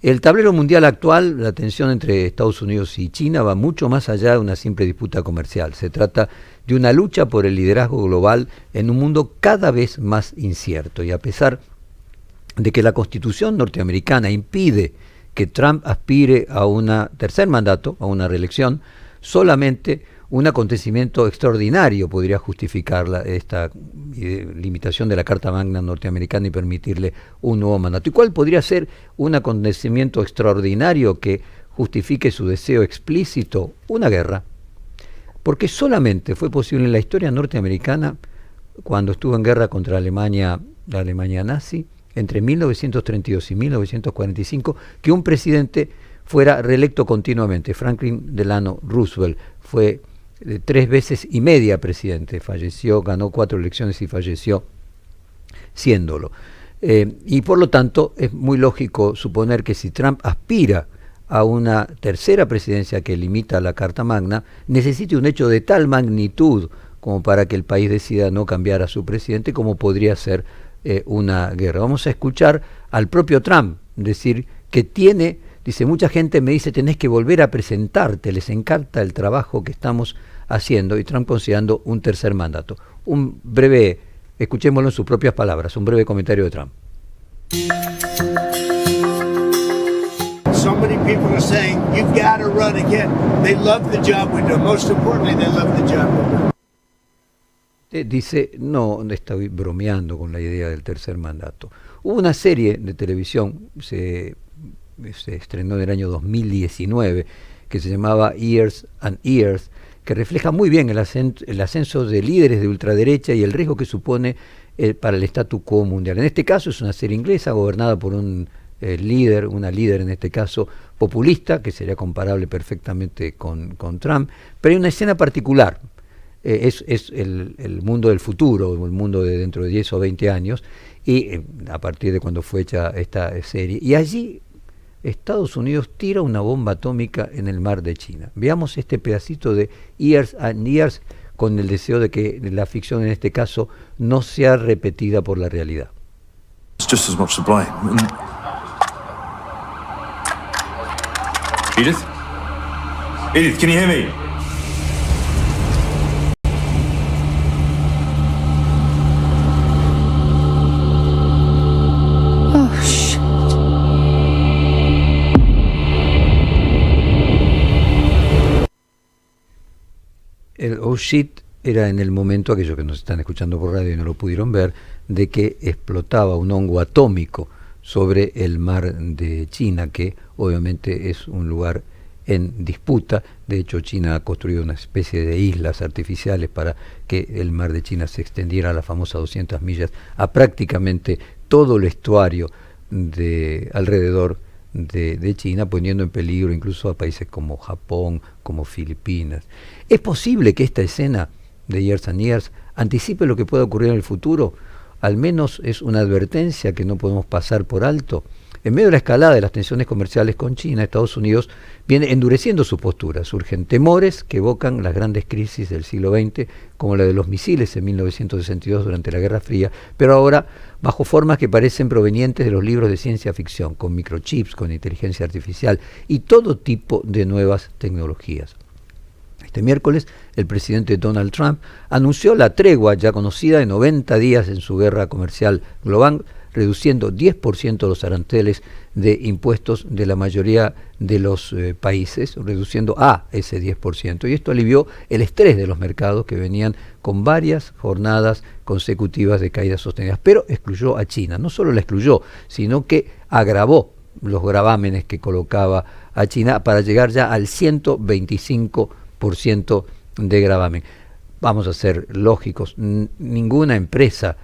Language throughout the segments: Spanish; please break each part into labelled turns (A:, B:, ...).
A: El tablero mundial actual, la tensión entre Estados Unidos y China va mucho más allá de una simple disputa comercial. Se trata de una lucha por el liderazgo global en un mundo cada vez más incierto. Y a pesar de que la Constitución norteamericana impide que Trump aspire a un tercer mandato, a una reelección, solamente un acontecimiento extraordinario podría justificar esta limitación de la Carta Magna norteamericana y permitirle un nuevo mandato. ¿Y cuál podría ser un acontecimiento extraordinario que justifique su deseo explícito? Una guerra. Porque solamente fue posible en la historia norteamericana, cuando estuvo en guerra contra la Alemania nazi, entre 1932 y 1945, que un presidente fuera reelecto continuamente. Franklin Delano Roosevelt fue 3 veces y media presidente, falleció, ganó 4 elecciones y falleció siéndolo. Y por lo tanto es muy lógico suponer que si Trump aspira a una tercera presidencia que limita la Carta Magna, necesite un hecho de tal magnitud como para que el país decida no cambiar a su presidente, como podría ser una guerra. Vamos a escuchar al propio Trump decir que dice, mucha gente me dice, tenés que volver a presentarte, les encanta el trabajo que estamos haciendo, y Trump considerando un tercer mandato. Un breve, escuchémoslo en sus propias palabras, un breve comentario de Trump.
B: So many people are saying, you gotta run again. They love the job we do. Most importantly, they love the job we do.
A: Dice, no, estoy bromeando con la idea del tercer mandato. Hubo una serie de televisión, se estrenó en el año 2019, que se llamaba Years and Years, que refleja muy bien el ascenso de líderes de ultraderecha y el riesgo que supone para el statu quo mundial. En este caso es una serie inglesa gobernada por una líder en este caso populista, que sería comparable perfectamente con Trump, pero hay una escena particular. Es el mundo del futuro, el mundo de dentro de 10 o 20 años, y a partir de cuando fue hecha esta serie. Y allí Estados Unidos tira una bomba atómica en el mar de China. Veamos este pedacito de Years and Years con el deseo de que la ficción en este caso no sea repetida por la realidad.
C: It's just as much to blame. Edith? Edith, can you hear me?
A: El oh shit era en el momento, aquellos que nos están escuchando por radio y no lo pudieron ver, de que explotaba un hongo atómico sobre el mar de China, que obviamente es un lugar en disputa. De hecho, China ha construido una especie de islas artificiales para que el mar de China se extendiera a la famosa 200 millas, a prácticamente todo el estuario de alrededor de China, poniendo en peligro incluso a países como Japón, como Filipinas. ¿Es posible que esta escena de Years and Years anticipe lo que pueda ocurrir en el futuro? Al menos es una advertencia que no podemos pasar por alto. En medio de la escalada de las tensiones comerciales con China, Estados Unidos viene endureciendo su postura. Surgen temores que evocan las grandes crisis del siglo XX, como la de los misiles en 1962 durante la Guerra Fría, pero ahora bajo formas que parecen provenientes de los libros de ciencia ficción, con microchips, con inteligencia artificial y todo tipo de nuevas tecnologías. Este miércoles, el presidente Donald Trump anunció la tregua ya conocida de 90 días en su guerra comercial global, reduciendo 10% los aranceles de impuestos de la mayoría de los países, reduciendo a ese 10%. Y esto alivió el estrés de los mercados, que venían con varias jornadas consecutivas de caídas sostenidas, pero excluyó a China. No solo la excluyó, sino que agravó los gravámenes que colocaba a China para llegar ya al 125% de gravamen. Vamos a ser lógicos, ninguna empresa,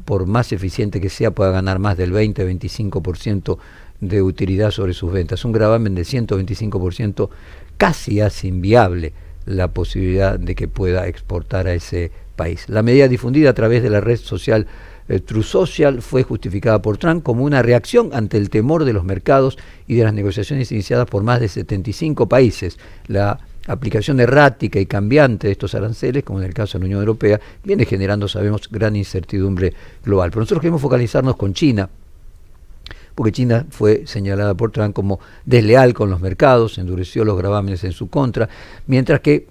A: por más eficiente que sea, pueda ganar más del 20-25% de utilidad sobre sus ventas. Un gravamen de 125% casi hace inviable la posibilidad de que pueda exportar a ese país. La medida difundida a través de la red social Truth Social fue justificada por Trump como una reacción ante el temor de los mercados y de las negociaciones iniciadas por más de 75 países. La aplicación errática y cambiante de estos aranceles, como en el caso de la Unión Europea, viene generando, sabemos, gran incertidumbre global. Pero nosotros queremos focalizarnos con China, porque China fue señalada por Trump como desleal con los mercados, endureció los gravámenes en su contra, mientras que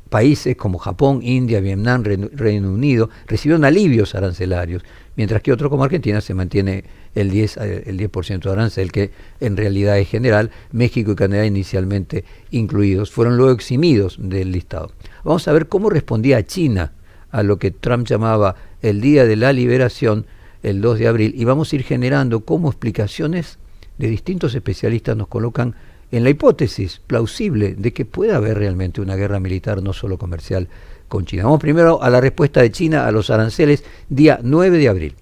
A: países como Japón, India, Vietnam, Reino Unido recibieron alivios arancelarios, mientras que otro como Argentina se mantiene el 10% de arancel, que en realidad es general. México y Canadá, inicialmente incluidos, fueron luego eximidos del listado. Vamos a ver cómo respondía China a lo que Trump llamaba el Día de la Liberación, el 2 de abril, y vamos a ir generando cómo explicaciones de distintos especialistas nos colocan en la hipótesis plausible de que pueda haber realmente una guerra militar, no solo comercial, con China. Vamos primero a la respuesta de China a los aranceles, día 9 de abril.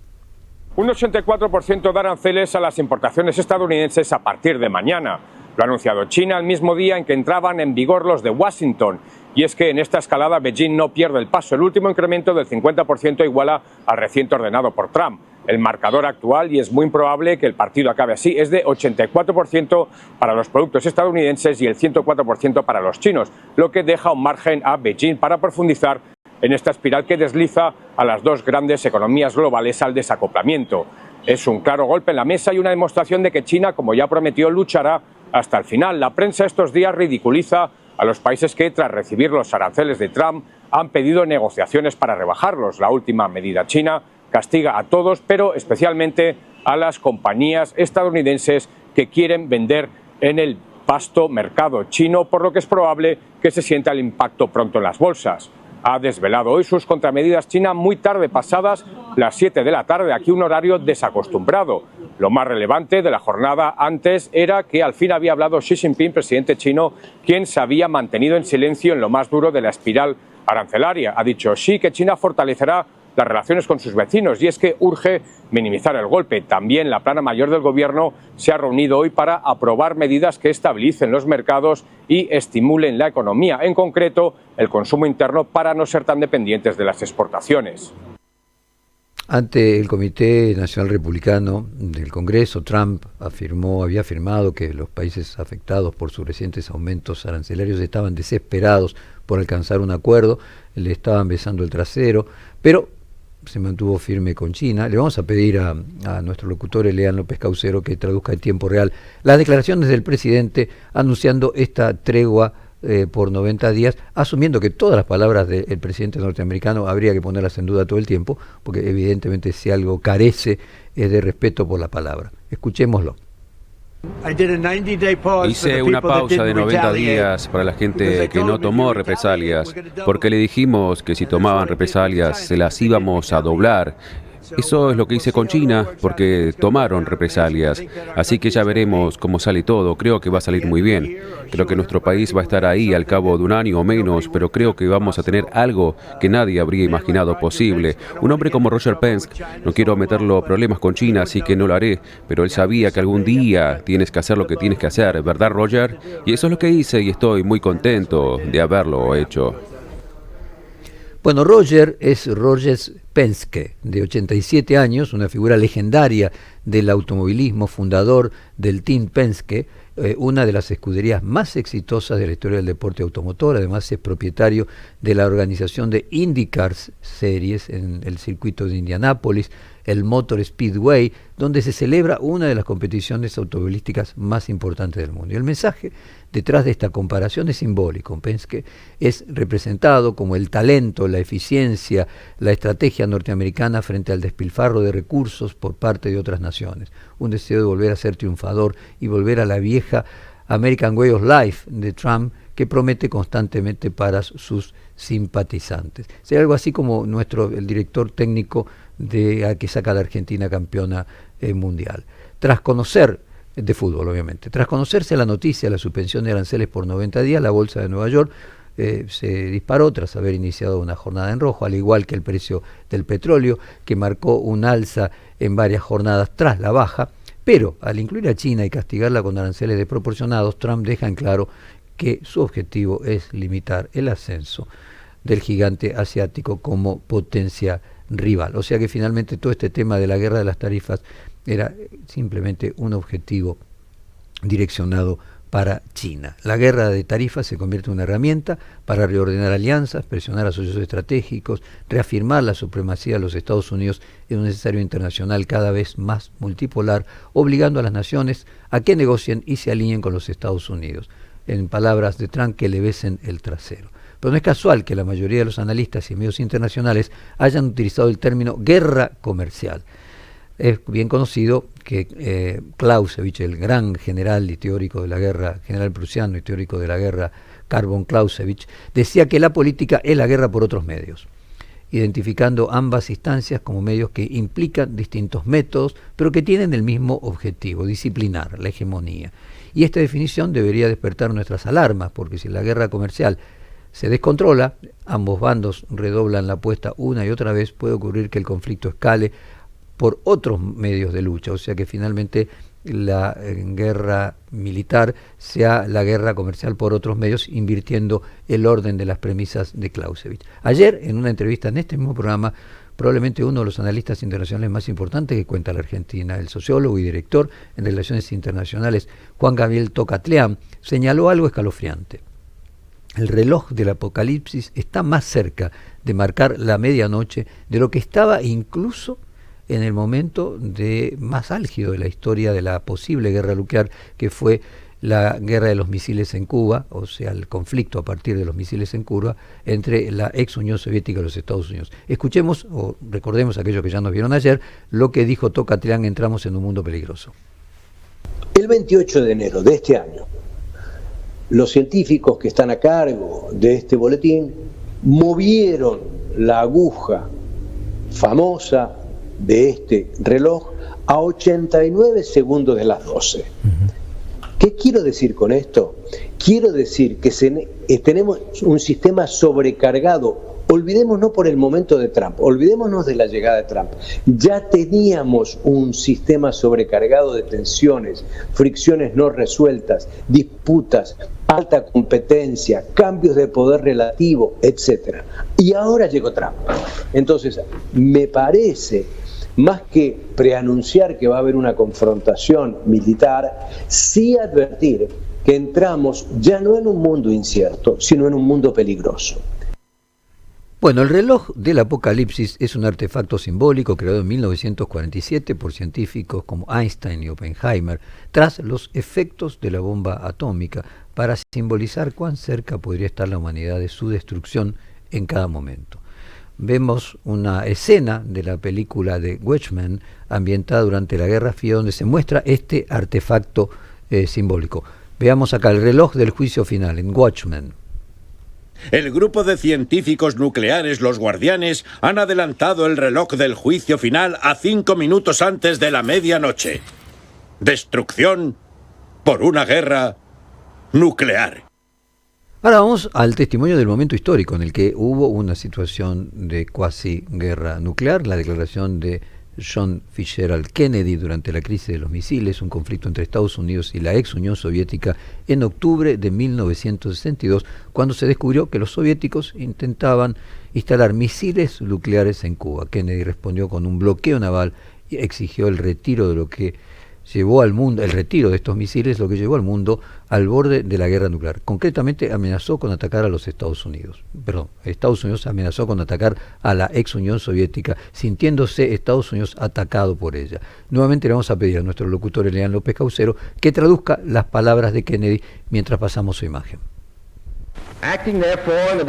D: Un 84% de aranceles a las importaciones estadounidenses a partir de mañana. Lo ha anunciado China el mismo día en que entraban en vigor los de Washington. Y es que en esta escalada Beijing no pierde el paso. El último incremento del 50% iguala al reciente ordenado por Trump. El marcador actual, y es muy improbable que el partido acabe así, es de 84% para los productos estadounidenses y el 104% para los chinos, lo que deja un margen a Beijing para profundizar en esta espiral que desliza a las dos grandes economías globales al desacoplamiento. Es un claro golpe en la mesa y una demostración de que China, como ya prometió, luchará hasta el final. La prensa estos días ridiculiza a los países que, tras recibir los aranceles de Trump, han pedido negociaciones para rebajarlos. La última medida china castiga a todos, pero especialmente a las compañías estadounidenses que quieren vender en el vasto mercado chino, por lo que es probable que se sienta el impacto pronto en las bolsas. Ha desvelado hoy sus contramedidas China muy tarde, pasadas las 7 de la tarde, aquí un horario desacostumbrado. Lo más relevante de la jornada antes era que al fin había hablado Xi Jinping, presidente chino, quien se había mantenido en silencio en lo más duro de la espiral arancelaria. Ha dicho Xi que China fortalecerá las relaciones con sus vecinos, y es que urge minimizar el golpe. También la plana mayor del gobierno se ha reunido hoy para aprobar medidas que estabilicen los mercados y estimulen la economía, en concreto el consumo interno, para no ser tan dependientes de las exportaciones.
A: Ante el Comité Nacional Republicano del Congreso, Trump había afirmado que los países afectados por sus recientes aumentos arancelarios estaban desesperados por alcanzar un acuerdo, le estaban besando el trasero, pero se mantuvo firme con China. Le vamos a pedir a nuestro locutor Elian López Caucero que traduzca en tiempo real las declaraciones del presidente anunciando esta tregua por 90 días, asumiendo que todas las palabras del presidente norteamericano habría que ponerlas en duda todo el tiempo, porque evidentemente si algo carece es de respeto por la palabra. Escuchémoslo.
E: Hice una pausa de 90 días para la gente que no tomó represalias, porque le dijimos que si tomaban represalias se las íbamos a doblar. Eso es lo que hice con China, porque tomaron represalias. Así que ya veremos cómo sale todo. Creo que va a salir muy bien. Creo que nuestro país va a estar ahí al cabo de un año o menos, pero creo que vamos a tener algo que nadie habría imaginado posible. Un hombre como Roger Penske, no quiero meterlo problemas con China, así que no lo haré, pero él sabía que algún día tienes que hacer lo que tienes que hacer, ¿verdad, Roger? Y eso es lo que hice y estoy muy contento de haberlo hecho.
A: Bueno, Roger es Roger Penske, de 87 años, una figura legendaria del automovilismo, fundador del Team Penske, una de las escuderías más exitosas de la historia del deporte automotor. Además es propietario de la organización de IndyCar Series en el circuito de Indianápolis, el Motor Speedway, donde se celebra una de las competiciones automovilísticas más importantes del mundo. Y el mensaje detrás de esta comparación es simbólico. Penske es representado como el talento, la eficiencia, la estrategia norteamericana frente al despilfarro de recursos por parte de otras naciones. Un deseo de volver a ser triunfador y volver a la vieja American Way of Life de Trump, que promete constantemente para sus simpatizantes. Sería algo así como el director técnico que saca a la Argentina campeona mundial. Tras conocer, de fútbol obviamente, tras conocerse la noticia de la suspensión de aranceles por 90 días, la bolsa de Nueva York se disparó tras haber iniciado una jornada en rojo, al igual que el precio del petróleo, que marcó un alza en varias jornadas tras la baja. Pero al incluir a China y castigarla con aranceles desproporcionados, Trump deja en claro que su objetivo es limitar el ascenso del gigante asiático como potencia rival. O sea que finalmente todo este tema de la guerra de las tarifas era simplemente un objetivo direccionado para China. La guerra de tarifas se convierte en una herramienta para reordenar alianzas, presionar a socios estratégicos, reafirmar la supremacía de los Estados Unidos en un escenario internacional cada vez más multipolar, obligando a las naciones a que negocien y se alineen con los Estados Unidos. En palabras de Trump, que le besen el trasero. Pero no es casual que la mayoría de los analistas y medios internacionales hayan utilizado el término guerra comercial. Es bien conocido que Clausewitz, el gran general y teórico de la guerra, general prusiano y teórico de la guerra, Karl von Clausewitz, decía que la política es la guerra por otros medios, identificando ambas instancias como medios que implican distintos métodos, pero que tienen el mismo objetivo, disciplinar, la hegemonía. Y esta definición debería despertar nuestras alarmas, porque si la guerra comercial se descontrola, ambos bandos redoblan la apuesta una y otra vez, puede ocurrir que el conflicto escale por otros medios de lucha, o sea que finalmente la guerra militar sea la guerra comercial por otros medios, invirtiendo el orden de las premisas de Clausewitz. Ayer, en una entrevista en este mismo programa, probablemente uno de los analistas internacionales más importantes que cuenta la Argentina, el sociólogo y director en Relaciones Internacionales, Juan Gabriel Tocatlián, señaló algo escalofriante. El reloj del apocalipsis está más cerca de marcar la medianoche de lo que estaba incluso en el momento más álgido de la historia de la posible guerra nuclear, que fue la guerra de los misiles en Cuba, o sea, el conflicto a partir de los misiles en Cuba entre la ex Unión Soviética y los Estados Unidos. Escuchemos, o recordemos a aquellos que ya nos vieron ayer, lo que dijo Tocatlián: entramos en un mundo peligroso.
F: El 28 de enero de este año, los científicos que están a cargo de este boletín movieron la aguja famosa de este reloj a 89 segundos de las 12. ¿Qué quiero decir con esto? Quiero decir que tenemos un sistema sobrecargado. Olvidémonos por el momento de Trump, olvidémonos de la llegada de Trump. Ya teníamos un sistema sobrecargado de tensiones, fricciones no resueltas, disputas, alta competencia, cambios de poder relativo, etc. Y ahora llegó Trump. Entonces, me parece, más que preanunciar que va a haber una confrontación militar, sí advertir que entramos ya no en un mundo incierto, sino en un mundo peligroso.
A: Bueno, el reloj del apocalipsis es un artefacto simbólico creado en 1947 por científicos como Einstein y Oppenheimer tras los efectos de la bomba atómica, para simbolizar cuán cerca podría estar la humanidad de su destrucción en cada momento. Vemos una escena de la película de Watchmen ambientada durante la Guerra Fría, donde se muestra este artefacto simbólico. Veamos acá el reloj del juicio final en Watchmen.
G: El grupo de científicos nucleares, los Guardianes, han adelantado el reloj del juicio final a 5 minutos antes de la medianoche. Destrucción por una guerra nuclear.
A: Ahora vamos al testimonio del momento histórico en el que hubo una situación de cuasi guerra nuclear, la declaración de John Fitzgerald Kennedy durante la crisis de los misiles, un conflicto entre Estados Unidos y la ex Unión Soviética en octubre de 1962, cuando se descubrió que los soviéticos intentaban instalar misiles nucleares en Cuba. Kennedy respondió con un bloqueo naval y exigió el retiro de lo que llevó al mundo, el retiro de estos misiles, lo que llevó al mundo al borde de la guerra nuclear. Concretamente amenazó con atacar a los Estados Unidos. Estados Unidos amenazó con atacar a la ex Unión Soviética, sintiéndose Estados Unidos atacado por ella. Nuevamente le vamos a pedir a nuestro locutor Elian López Caucero que traduzca las palabras de Kennedy mientras pasamos su imagen.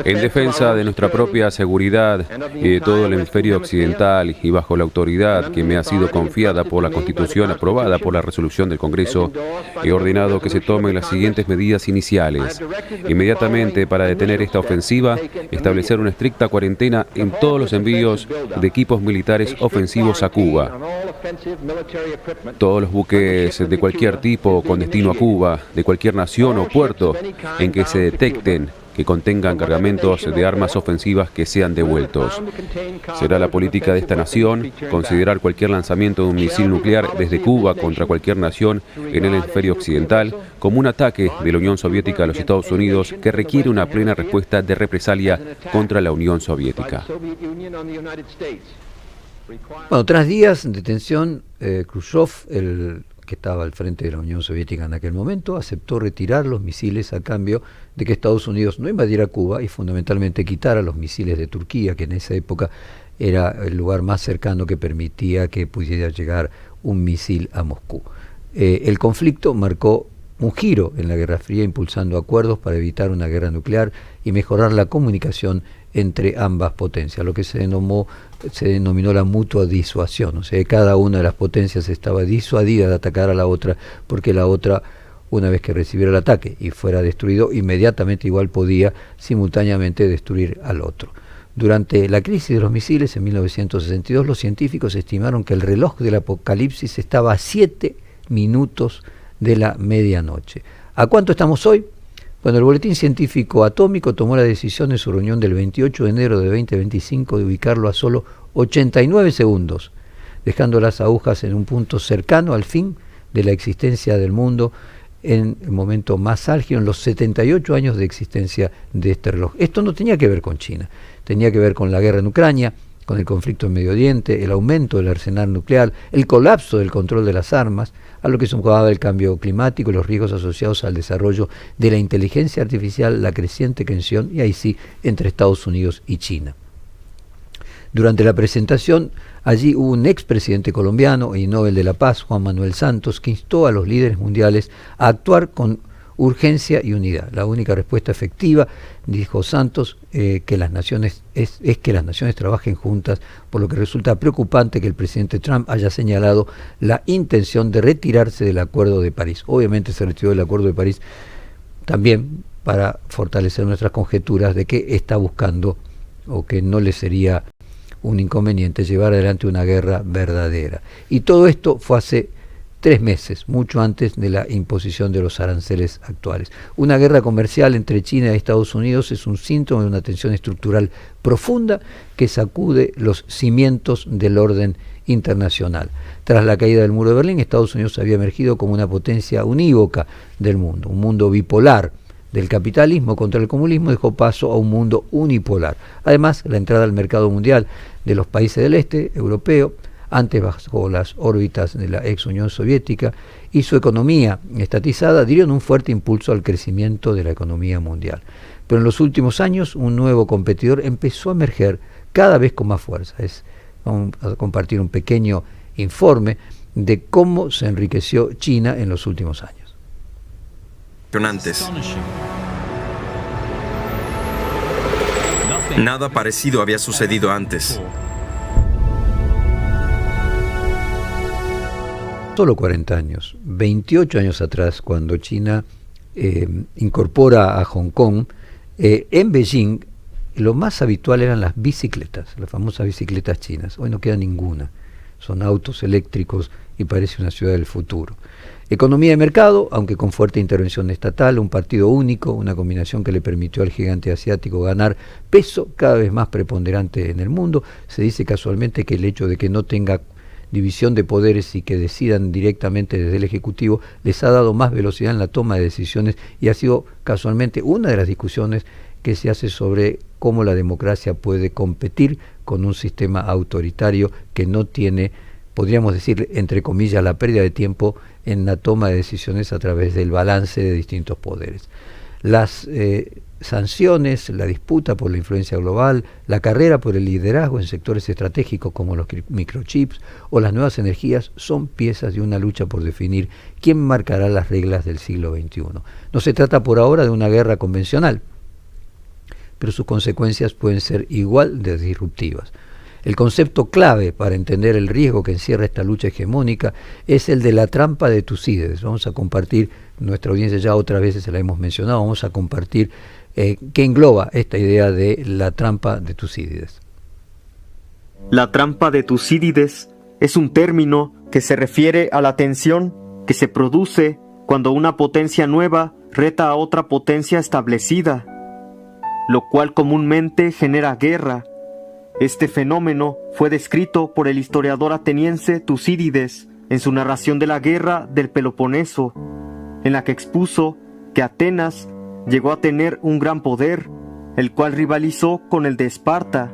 E: En defensa de nuestra propia seguridad y de todo el hemisferio occidental y bajo la autoridad que me ha sido confiada por la Constitución aprobada por la resolución del Congreso, he ordenado que se tomen las siguientes medidas iniciales. Inmediatamente, para detener esta ofensiva, establecer una estricta cuarentena en todos los envíos de equipos militares ofensivos a Cuba. Todos los buques de cualquier tipo con destino a Cuba, de cualquier nación o puerto en que se detecten que contengan cargamentos de armas ofensivas, que sean devueltos. Será la política de esta nación considerar cualquier lanzamiento de un misil nuclear desde Cuba contra cualquier nación en el hemisferio occidental como un ataque de la Unión Soviética a los Estados Unidos, que requiere una plena respuesta de represalia contra la Unión Soviética.
A: Bueno, tras días de tensión, Khrushchev, el que estaba al frente de la Unión Soviética en aquel momento, aceptó retirar los misiles a cambio de que Estados Unidos no invadiera Cuba y fundamentalmente quitara los misiles de Turquía, que en esa época era el lugar más cercano que permitía que pudiera llegar un misil a Moscú. El conflicto marcó un giro en la Guerra Fría, impulsando acuerdos para evitar una guerra nuclear y mejorar la comunicación entre ambas potencias, lo que se denominó la mutua disuasión. O sea, cada una de las potencias estaba disuadida de atacar a la otra, porque la otra, una vez que recibiera el ataque y fuera destruido, inmediatamente igual podía simultáneamente destruir al otro. Durante la crisis de los misiles en 1962, los científicos estimaron que el reloj del apocalipsis estaba a 7 minutos de la medianoche. ¿A cuánto estamos hoy? Bueno, el Boletín Científico Atómico tomó la decisión en su reunión del 28 de enero de 2025 de ubicarlo a solo 89 segundos, dejando las agujas en un punto cercano al fin de la existencia del mundo, en el momento más álgido en los 78 años de existencia de este reloj. Esto no tenía que ver con China, tenía que ver con la guerra en Ucrania, con el conflicto en Medio Oriente, el aumento del arsenal nuclear, el colapso del control de las armas, a lo que sumaba el cambio climático y los riesgos asociados al desarrollo de la inteligencia artificial, la creciente tensión, y ahí sí, entre Estados Unidos y China. Durante la presentación, allí hubo un expresidente colombiano y Nobel de la Paz, Juan Manuel Santos, que instó a los líderes mundiales a actuar con urgencia y unidad. La única respuesta efectiva, dijo Santos, que las naciones es que las naciones trabajen juntas, por lo que resulta preocupante que el presidente Trump haya señalado la intención de retirarse del Acuerdo de París. Obviamente se retiró del Acuerdo de París también para fortalecer nuestras conjeturas de que está buscando, o que no le sería un inconveniente, llevar adelante una guerra verdadera. Y todo esto fue hace 3 meses, mucho antes de la imposición de los aranceles actuales. Una guerra comercial entre China y Estados Unidos es un síntoma de una tensión estructural profunda que sacude los cimientos del orden internacional. Tras la caída del muro de Berlín, Estados Unidos había emergido como una potencia unívoca del mundo, un mundo bipolar. Del capitalismo contra el comunismo dejó paso a un mundo unipolar. Además, la entrada al mercado mundial de los países del este europeo, antes bajo las órbitas de la ex Unión Soviética, y su economía estatizada dieron un fuerte impulso al crecimiento de la economía mundial. Pero en los últimos años un nuevo competidor empezó a emerger cada vez con más fuerza. Vamos a compartir un pequeño informe de cómo se enriqueció China en los últimos años.
H: Nada parecido había sucedido antes.
A: Solo 40 años, 28 años atrás, cuando China incorpora a Hong Kong, en Beijing lo más habitual eran las bicicletas, las famosas bicicletas chinas. Hoy no queda ninguna, son autos eléctricos y parece una ciudad del futuro. Economía de mercado, aunque con fuerte intervención estatal, un partido único, una combinación que le permitió al gigante asiático ganar peso cada vez más preponderante en el mundo. Se dice casualmente que el hecho de que no tenga división de poderes y que decidan directamente desde el Ejecutivo les ha dado más velocidad en la toma de decisiones, y ha sido casualmente una de las discusiones que se hace sobre cómo la democracia puede competir con un sistema autoritario que no tiene, podríamos decir, entre comillas, la pérdida de tiempo en la toma de decisiones a través del balance de distintos poderes. Las sanciones, la disputa por la influencia global, la carrera por el liderazgo en sectores estratégicos como los microchips o las nuevas energías son piezas de una lucha por definir quién marcará las reglas del siglo XXI. No se trata por ahora de una guerra convencional, pero sus consecuencias pueden ser igual de disruptivas. El concepto clave para entender el riesgo que encierra esta lucha hegemónica es el de la trampa de Tucídides. Vamos a compartir, nuestra audiencia ya otras veces se la hemos mencionado, vamos a compartir qué engloba esta idea de la trampa de Tucídides.
I: La trampa de Tucídides es un término que se refiere a la tensión que se produce cuando una potencia nueva reta a otra potencia establecida, lo cual comúnmente genera guerra. Este fenómeno fue descrito por el historiador ateniense Tucídides en su narración de la guerra del Peloponeso, en la que expuso que Atenas llegó a tener un gran poder, el cual rivalizó con el de Esparta.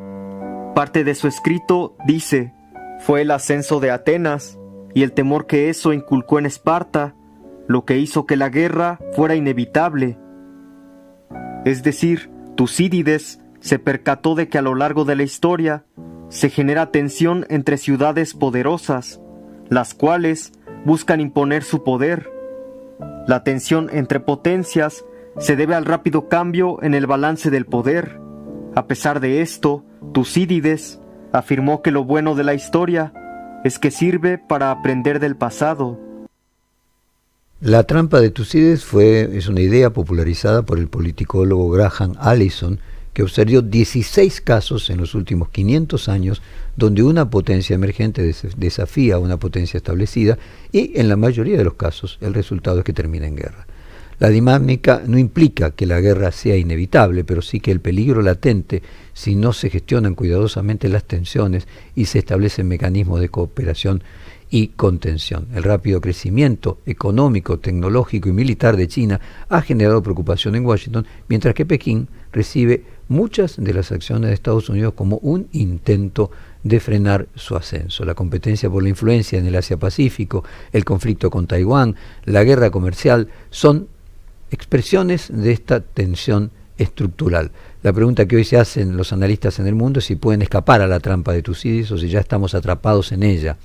I: Parte de su escrito dice: fue el ascenso de Atenas, y el temor que eso inculcó en Esparta, lo que hizo que la guerra fuera inevitable. Es decir, Tucídides se percató de que a lo largo de la historia se genera tensión entre ciudades poderosas, las cuales buscan imponer su poder. La tensión entre potencias se debe al rápido cambio en el balance del poder. A pesar de esto, Tucídides afirmó que lo bueno de la historia es que sirve para aprender del pasado.
A: La trampa de Tucídides es una idea popularizada por el politicólogo Graham Allison, que observó 16 casos en los últimos 500 años donde una potencia emergente desafía a una potencia establecida y en la mayoría de los casos el resultado es que termina en guerra. La dinámica no implica que la guerra sea inevitable, pero sí que el peligro latente si no se gestionan cuidadosamente las tensiones y se establecen mecanismos de cooperación y contención. El rápido crecimiento económico, tecnológico y militar de China ha generado preocupación en Washington, mientras que Pekín recibe muchas de las acciones de Estados Unidos como un intento de frenar su ascenso. La competencia por la influencia en el Asia-Pacífico, el conflicto con Taiwán, la guerra comercial, son expresiones de esta tensión estructural. La pregunta que hoy se hacen los analistas en el mundo es si pueden escapar a la trampa de Tucídides o si ya estamos atrapados en ella.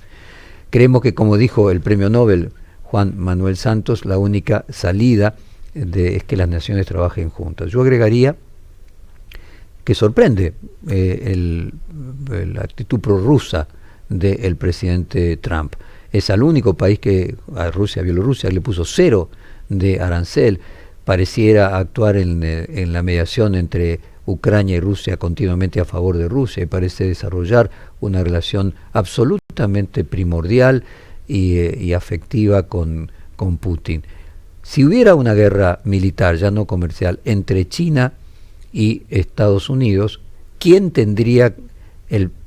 A: Creemos que, como dijo el premio Nobel Juan Manuel Santos, la única salida es que las naciones trabajen juntas. Yo agregaría que sorprende la actitud prorrusa del presidente Trump. Es al único país que a Rusia, Bielorrusia, le puso 0 de arancel. Pareciera actuar en la mediación entre Ucrania y Rusia continuamente a favor de Rusia y parece desarrollar una relación absolutamente primordial y afectiva con Putin. Si hubiera una guerra militar, ya no comercial, entre China y Estados Unidos, ¿quién tendría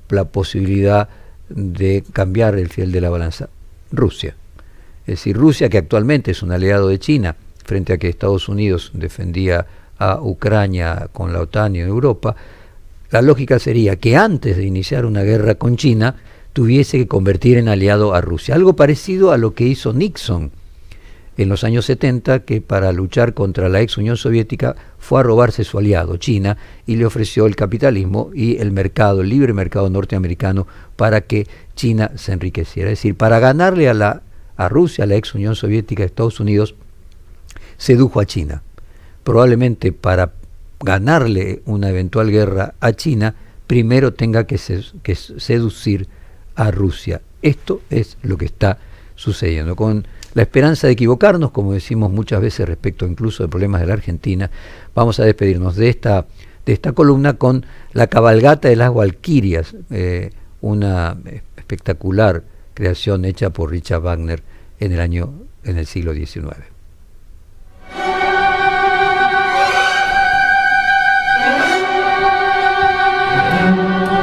A: la posibilidad de cambiar el fiel de la balanza? Rusia. Es decir, Rusia, que actualmente es un aliado de China, frente a que Estados Unidos defendía a Ucrania con la OTAN y en Europa, la lógica sería que antes de iniciar una guerra con China tuviese que convertir en aliado a Rusia. Algo parecido a lo que hizo Nixon en los años 70, que para luchar contra la ex Unión Soviética fue a robarse su aliado, China, y le ofreció el capitalismo y el libre mercado norteamericano para que China se enriqueciera. Es decir, para ganarle a Rusia, a la ex Unión Soviética, Estados Unidos sedujo a China. Probablemente para ganarle una eventual guerra a China, primero tenga que seducir a Rusia. Esto es lo que está sucediendo. Con la esperanza de equivocarnos, como decimos muchas veces respecto incluso de problemas de la Argentina, vamos a despedirnos de esta columna con La cabalgata de las Valquirias, una espectacular creación hecha por Richard Wagner en el siglo XIX.